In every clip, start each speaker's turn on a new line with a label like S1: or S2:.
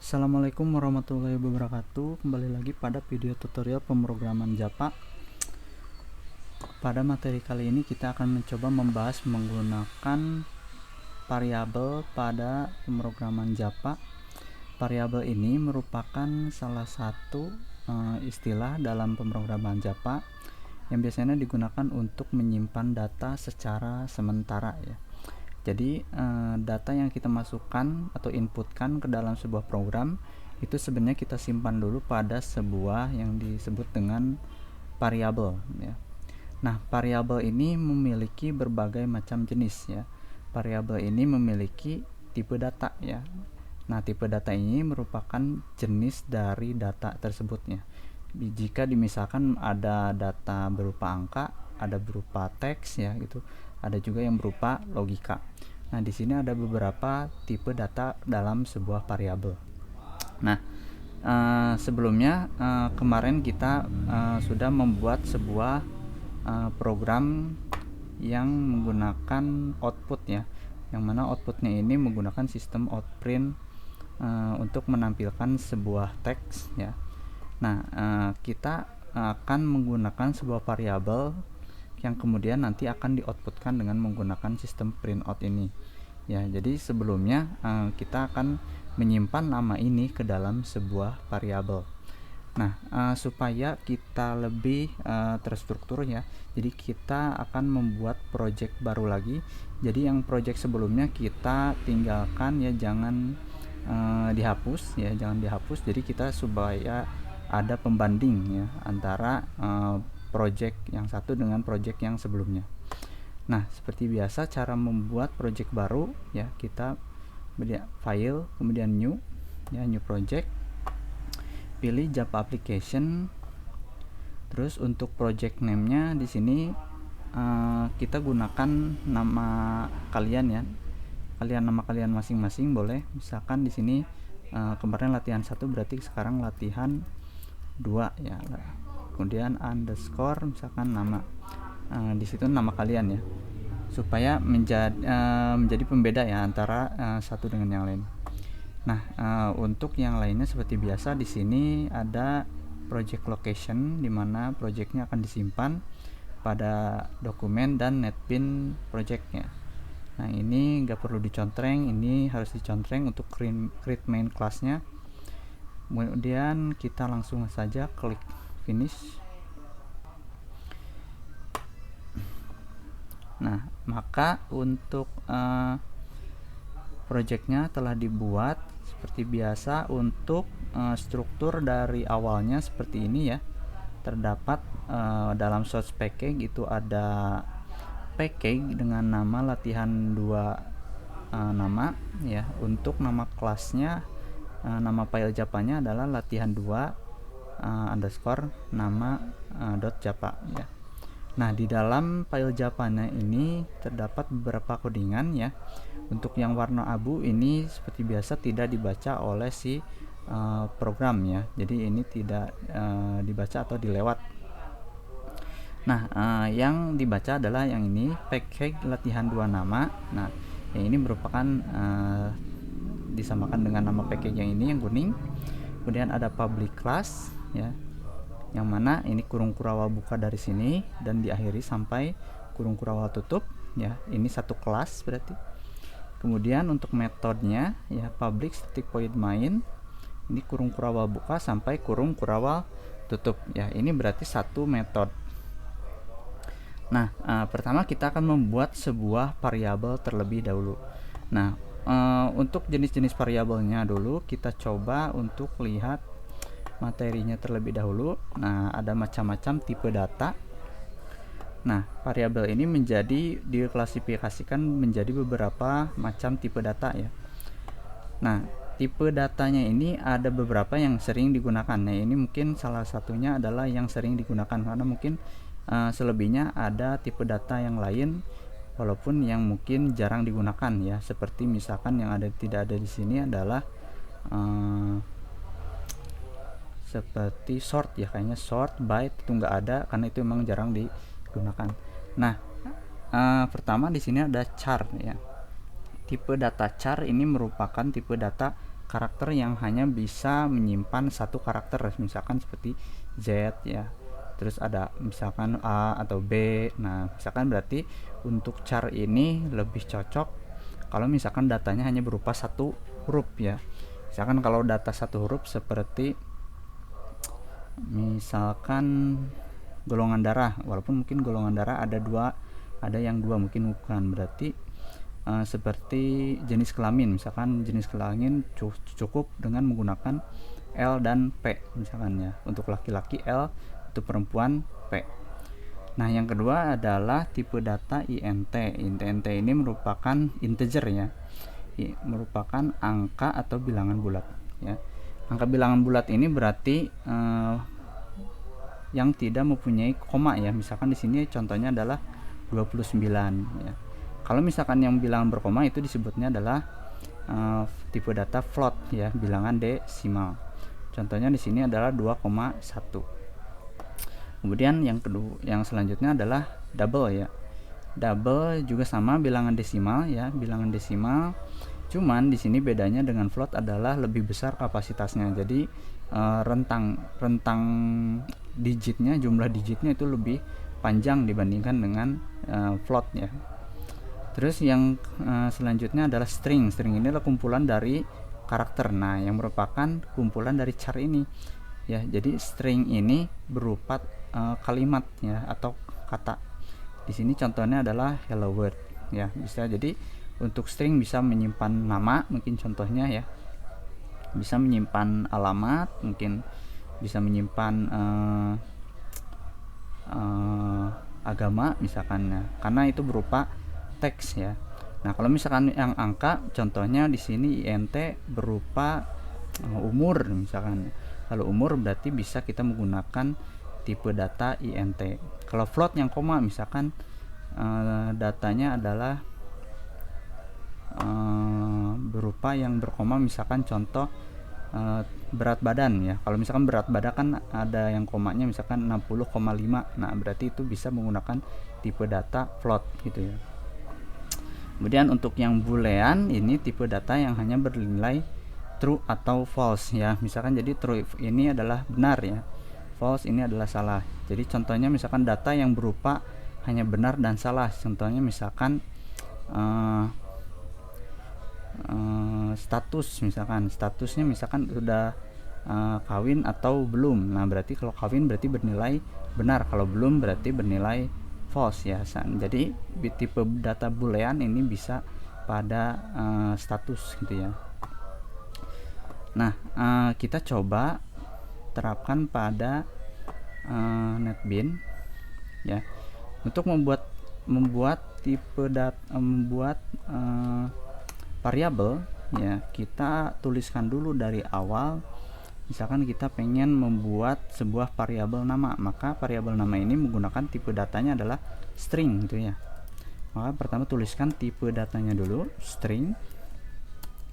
S1: Assalamualaikum warahmatullahi wabarakatuh. Kembali lagi pada video tutorial pemrograman Java. Pada materi kali ini kita akan mencoba membahas menggunakan variabel pada pemrograman Java. Variabel ini merupakan salah satu istilah dalam pemrograman Java yang biasanya digunakan untuk menyimpan data secara sementara ya. Jadi data yang kita masukkan atau inputkan ke dalam sebuah program itu sebenarnya kita simpan dulu pada sebuah yang disebut dengan variabel ya. Nah, variabel ini memiliki berbagai macam jenis ya. Variabel ini memiliki tipe data ya. Nah, tipe data ini merupakan jenis dari data tersebutnya. Jika misalkan ada data berupa angka, ada berupa teks ya gitu, ada juga yang berupa logika. Nah, di sini ada beberapa tipe data dalam sebuah variabel. Nah, sebelumnya kemarin kita sudah membuat sebuah program yang menggunakan output ya, yang mana outputnya ini menggunakan sistem outprint untuk menampilkan sebuah teks ya. Nah, kita akan menggunakan sebuah variabel yang kemudian nanti akan di-outputkan dengan menggunakan sistem printout ini ya. Jadi sebelumnya kita akan menyimpan nama ini ke dalam sebuah variabel. Nah, supaya kita lebih terstruktur ya, jadi kita akan membuat project baru lagi. Jadi yang project sebelumnya kita tinggalkan ya, jangan dihapus ya, jangan dihapus. Jadi kita supaya ada pembanding ya antara project yang satu dengan project yang sebelumnya. Nah, seperti biasa cara membuat project baru ya, kita file kemudian new ya, new project, pilih Java application. Terus untuk project name-nya di sini kita gunakan nama kalian ya. Nama kalian masing-masing boleh. Misalkan di sini kemarin latihan 1 berarti sekarang latihan 2 ya. Kemudian underscore misalkan nama di situ nama kalian ya, supaya menjadi pembeda ya antara satu dengan yang lain. Nah, untuk yang lainnya seperti biasa di sini ada project location, di mana projectnya akan disimpan pada dokumen dan netbin projectnya. Nah, ini nggak perlu dicontreng, ini harus dicontreng untuk create main classnya. Kemudian kita langsung saja klik finish. Nah, maka untuk projectnya telah dibuat seperti biasa. Untuk struktur dari awalnya seperti ini ya, terdapat dalam source package itu ada package dengan nama latihan 2 nama ya. Untuk nama kelasnya, nama file Java-nya adalah latihan 2 underscore nama .java ya. Nah, di dalam file Java-nya ini terdapat beberapa codingan ya. Untuk yang warna abu ini seperti biasa tidak dibaca oleh si program ya. Jadi ini tidak dibaca atau dilewat. Nah, yang dibaca adalah yang ini, package latihan 2 nama. Nah, yang ini merupakan disamakan dengan nama package yang ini yang kuning. Kemudian ada public class ya, yang mana ini kurung kurawal buka dari sini dan diakhiri sampai kurung kurawal tutup ya. Ini satu kelas berarti. Kemudian untuk metodenya ya, public static void main, ini kurung kurawal buka sampai kurung kurawal tutup ya. Ini berarti satu metode. Nah, pertama kita akan membuat sebuah variabel terlebih dahulu. Nah, untuk jenis-jenis variabelnya dulu kita coba untuk lihat materinya terlebih dahulu. Nah, ada macam-macam tipe data. Nah, variabel ini diklasifikasikan menjadi beberapa macam tipe data ya. Nah, tipe datanya ini ada beberapa yang sering digunakan. Nah, ini mungkin salah satunya adalah yang sering digunakan, karena mungkin selebihnya ada tipe data yang lain walaupun yang mungkin jarang digunakan ya. Seperti misalkan yang tidak ada di sini adalah seperti sort ya, kayaknya sort by itu nggak ada karena itu memang jarang digunakan. Nah, pertama di sini ada char ya. Tipe data char ini merupakan tipe data karakter yang hanya bisa menyimpan satu karakter, misalkan seperti Z ya, terus ada misalkan A atau B. Nah misalkan berarti untuk char ini lebih cocok kalau misalkan datanya hanya berupa satu huruf ya. Misalkan kalau data satu huruf seperti misalkan golongan darah, walaupun mungkin golongan darah ada yang dua, mungkin bukan, berarti seperti jenis kelamin, misalkan jenis kelamin cukup dengan menggunakan L dan P misalkan ya, untuk laki-laki L, untuk perempuan P. Nah yang kedua adalah tipe data INT. INT ini merupakan integer ya, merupakan angka atau bilangan bulat ya. Angka bilangan bulat ini berarti yang tidak mempunyai koma ya, misalkan di sini contohnya adalah 29 ya. Kalau misalkan yang bilangan berkoma itu disebutnya adalah tipe data float ya, bilangan desimal. Contohnya di sini adalah 2,1. Kemudian yang selanjutnya adalah double ya. Double juga sama bilangan desimal ya, bilangan desimal. Cuman di sini bedanya dengan float adalah lebih besar kapasitasnya. Jadi rentang digitnya, jumlah digitnya itu lebih panjang dibandingkan dengan float ya. Terus yang selanjutnya adalah string. String ini adalah kumpulan dari karakter. Nah, yang merupakan kumpulan dari char ini. Ya, jadi string ini berupa kalimat ya atau kata. Di sini contohnya adalah hello world ya. Bisa jadi untuk string bisa menyimpan nama, mungkin contohnya ya. Bisa menyimpan alamat, mungkin bisa menyimpan agama misalkan ya. Karena itu berupa teks ya. Nah, kalau misalkan yang angka, contohnya di sini INT berupa umur misalkan. Kalau umur berarti bisa kita menggunakan tipe data INT. Kalau float yang koma misalkan datanya adalah berupa yang berkoma, misalkan contoh berat badan ya. Kalau misalkan berat badan kan ada yang komanya misalkan 60,5. Nah, berarti itu bisa menggunakan tipe data float gitu ya. Kemudian untuk yang boolean ini tipe data yang hanya bernilai true atau false ya. Misalkan jadi true ini adalah benar ya, false ini adalah salah. Jadi contohnya misalkan data yang berupa hanya benar dan salah. Contohnya misalkan status, misalkan statusnya misalkan sudah kawin atau belum. Nah berarti kalau kawin berarti bernilai benar, kalau belum berarti bernilai false ya. Jadi tipe data boolean ini bisa pada status gitu ya. Nah kita coba terapkan pada NetBeans ya, untuk membuat tipe variabel ya. Kita tuliskan dulu dari awal. Misalkan kita pengen membuat sebuah variabel nama, maka variabel nama ini menggunakan tipe datanya adalah string gitu ya. Maka pertama tuliskan tipe datanya dulu, string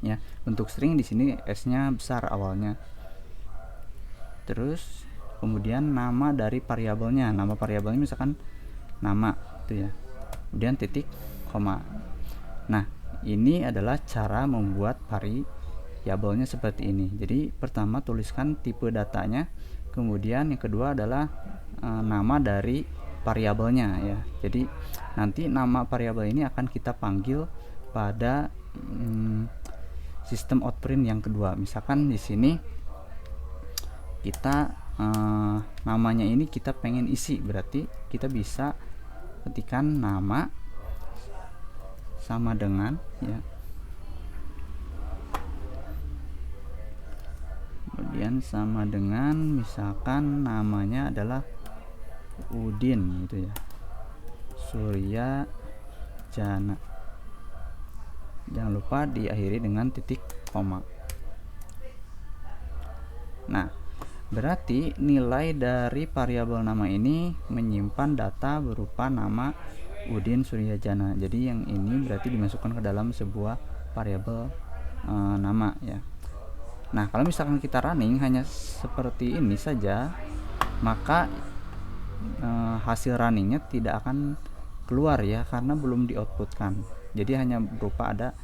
S1: ya. Untuk string di sini S-nya besar awalnya. Terus kemudian nama dari variabelnya, nama variabelnya misalkan nama itu ya. Kemudian titik, koma. Nah, ini adalah cara membuat variabelnya seperti ini. Jadi pertama tuliskan tipe datanya, kemudian yang kedua adalah nama dari variabelnya ya. Jadi nanti nama variabel ini akan kita panggil pada sistem outprint yang kedua. Misalkan di sini kita namanya ini kita pengen isi, berarti kita bisa ketikkan nama sama dengan ya, kemudian sama dengan misalkan namanya adalah Udin gitu ya, Surya Jana. Jangan lupa diakhiri dengan titik koma. Nah berarti nilai dari variabel nama ini menyimpan data berupa nama Udin Suryajana. Jadi yang ini berarti dimasukkan ke dalam sebuah variabel nama ya. Nah kalau misalkan kita running hanya seperti ini saja, maka hasil runningnya tidak akan keluar ya, karena belum di outputkan. Jadi hanya berupa ada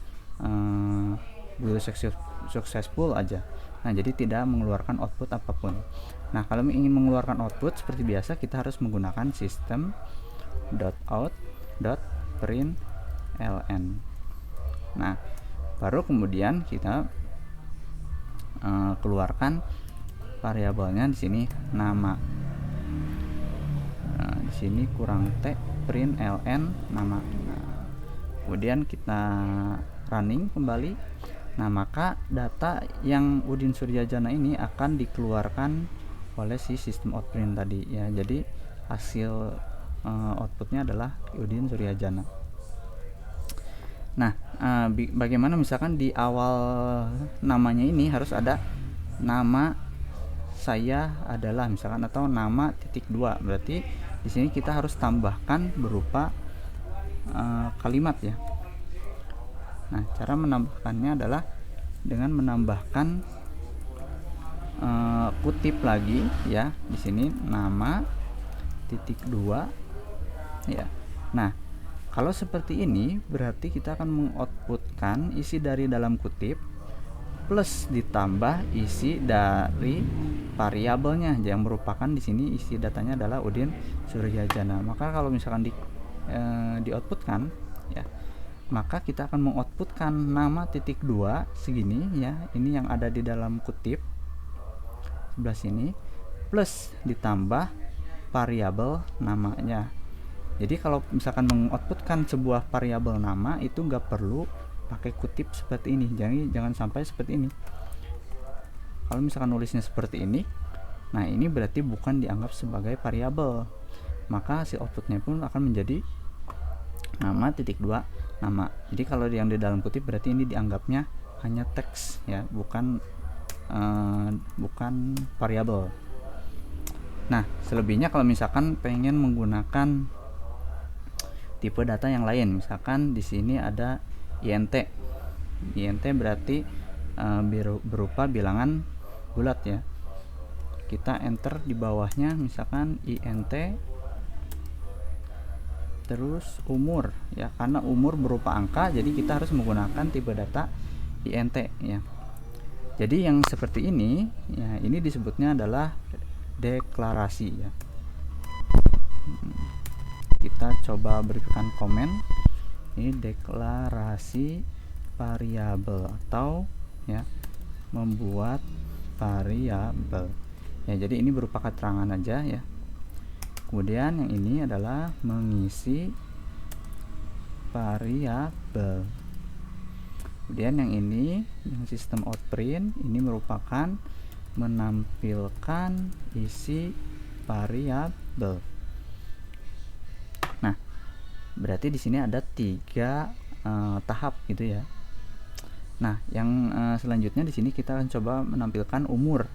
S1: successful aja. Nah, jadi tidak mengeluarkan output apapun. Nah, kalau ingin mengeluarkan output seperti biasa, kita harus menggunakan system.out.println. Nah, baru kemudian kita keluarkan variabelnya di sini nama. Di sini kurang t println nama. Nah, kemudian kita running kembali. Nah, maka data yang Udin Suryajana ini akan dikeluarkan oleh si sistem outprint tadi ya. Jadi hasil outputnya adalah Udin Suryajana. Nah, bagaimana misalkan di awal namanya ini harus ada nama saya adalah misalkan, atau nama titik 2, berarti di sini kita harus tambahkan berupa kalimat ya. Nah, cara menambahkannya adalah dengan menambahkan kutip lagi ya. Di sini nama titik 2 ya. Nah, kalau seperti ini berarti kita akan mengoutputkan isi dari dalam kutip plus ditambah isi dari variabelnya yang merupakan di sini isi datanya adalah Udin Suryajana. Maka kalau misalkan di outputkan ya, maka kita akan mengoutputkan nama titik 2 segini ya, ini yang ada di dalam kutip sebelah sini, plus ditambah variabel namanya. Jadi kalau misalkan mengoutputkan sebuah variabel nama itu nggak perlu pakai kutip seperti ini. Jadi jangan sampai seperti ini. Kalau misalkan nulisnya seperti ini, nah ini berarti bukan dianggap sebagai variabel, maka hasil outputnya pun akan menjadi nama titik 2 nama. Jadi kalau yang di dalam kutip berarti ini dianggapnya hanya teks ya, bukan variabel. Nah, selebihnya kalau misalkan pengen menggunakan tipe data yang lain, misalkan di sini ada int. int berarti berupa bilangan bulat ya. Kita enter di bawahnya misalkan int terus umur ya, karena umur berupa angka jadi kita harus menggunakan tipe data int ya. Jadi yang seperti ini ya, ini disebutnya adalah deklarasi ya. Kita coba berikan komen. Ini deklarasi variabel atau ya membuat variabel ya. Jadi ini berupa keterangan aja ya. Kemudian yang ini adalah mengisi variabel. Kemudian yang ini yang sistem outprint ini merupakan menampilkan isi variabel. Nah, berarti di sini ada 3 tahap gitu ya. Nah, yang selanjutnya di sini kita akan coba menampilkan umur.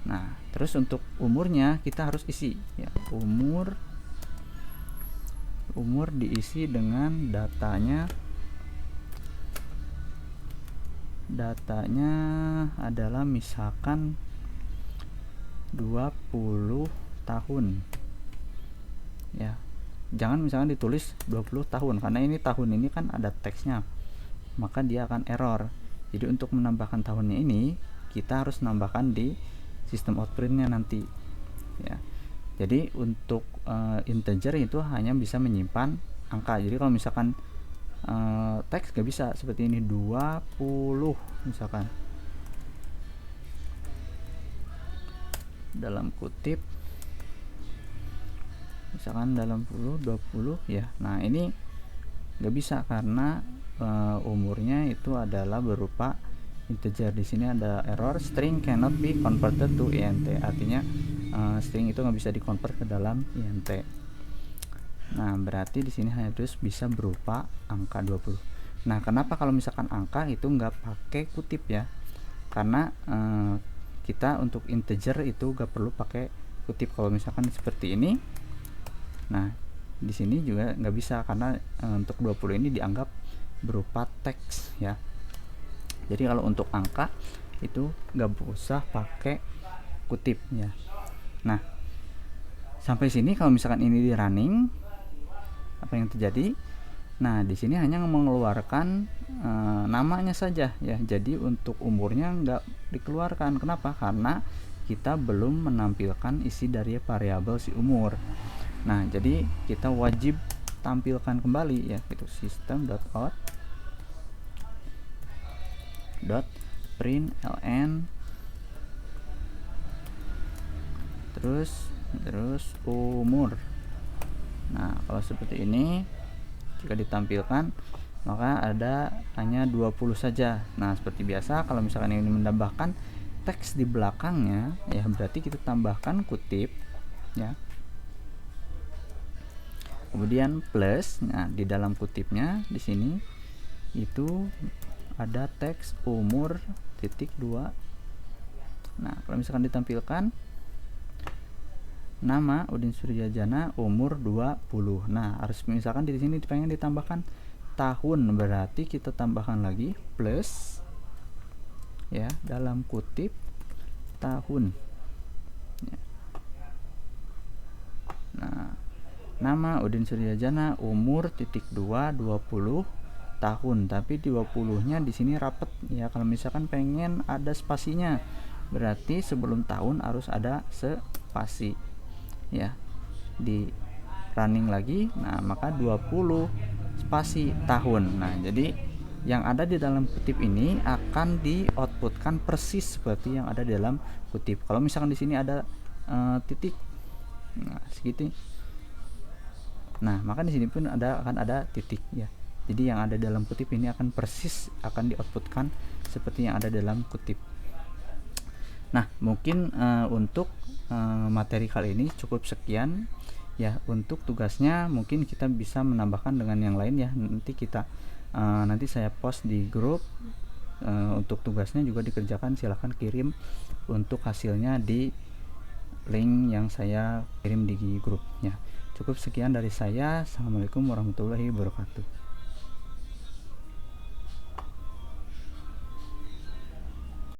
S1: Nah, terus untuk umurnya kita harus isi ya, umur diisi dengan datanya adalah misalkan 20 tahun ya. Jangan misalkan ditulis 20 tahun karena ini tahun ini kan ada teksnya, maka dia akan error. Jadi untuk menambahkan tahunnya ini kita harus menambahkan di sistem outprintnya nanti ya. Jadi untuk integer itu hanya bisa menyimpan angka. Jadi kalau misalkan teks gak bisa seperti ini 20 misalkan dalam kutip, misalkan dalam 20 ya. Nah, ini gak bisa karena umurnya itu adalah berupa integer. Di sini ada error, string cannot be converted to int, artinya string itu nggak bisa dikonvert ke dalam int. Nah, berarti di sini harus bisa berupa angka 20. Nah, kenapa kalau misalkan angka itu nggak pakai kutip ya? Karena kita untuk integer itu nggak perlu pakai kutip. Kalau misalkan seperti ini, nah di sini juga nggak bisa karena untuk 20 ini dianggap berupa teks ya. Jadi kalau untuk angka itu nggak usah pakai kutip ya. Nah, sampai sini kalau misalkan ini di running, apa yang terjadi? Nah, di sini hanya mengeluarkan namanya saja ya. Jadi untuk umurnya nggak dikeluarkan. Kenapa? Karena kita belum menampilkan isi dari variabel si umur. Nah, jadi kita wajib tampilkan kembali ya, gitu, system.out.println terus umur. Nah, kalau seperti ini jika ditampilkan maka ada hanya 20 saja. Nah, seperti biasa kalau misalkan ini menambahkan teks di belakangnya ya, berarti kita tambahkan kutip ya, kemudian plus. Nah, di dalam kutipnya di sini itu ada teks umur titik 2. Nah, kalau misalkan ditampilkan nama Udin Suryajana umur 20. Nah, harus misalkan di sini pengen ditambahkan tahun, berarti kita tambahkan lagi plus ya, dalam kutip tahun ya. Nah, nama Udin Suryajana umur titik 2 20 tahun, tapi 20 nya di sini rapet ya. Kalau misalkan pengen ada spasinya, berarti sebelum tahun harus ada spasi ya, di running lagi. Nah, maka 20 spasi tahun. Nah, jadi yang ada di dalam kutip ini akan di outputkan persis seperti yang ada di dalam kutip. Kalau misalkan di sini ada titik, nah segitu, nah maka di sini pun akan ada titik ya. Jadi yang ada dalam kutip ini akan persis akan di outputkan seperti yang ada dalam kutip. Nah, mungkin untuk materi kali ini cukup sekian ya. Untuk tugasnya mungkin kita bisa menambahkan dengan yang lain ya. Nanti saya post di grup. Untuk tugasnya juga dikerjakan, silahkan kirim untuk hasilnya di link yang saya kirim di grupnya. Cukup sekian dari saya. Assalamualaikum warahmatullahi wabarakatuh.